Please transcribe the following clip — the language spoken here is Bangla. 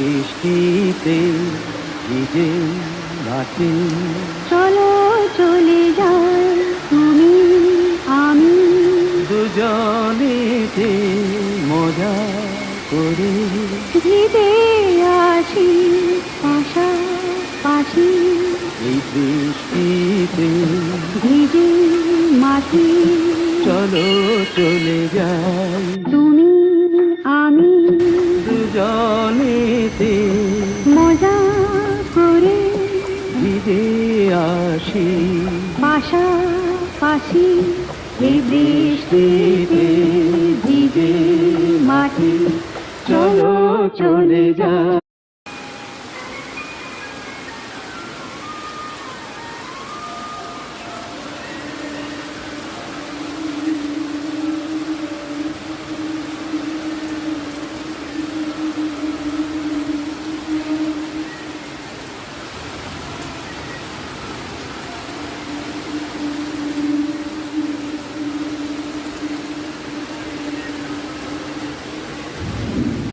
বৃষ্টিতে ভিজে মাটি। চলো চলে যাই তুমি আমি, দুজনেতে মজা করে ভিজে আসি পাশাপাশি। এই বৃষ্টিতে ভিজে মাটি, চলো চলে যাই তুমি আমি, দুজনেতে মজা করে ভিজে আসি পাশাপাশি। এই বৃষ্টিতে ভিজে মাটি, চলো চলে যাই।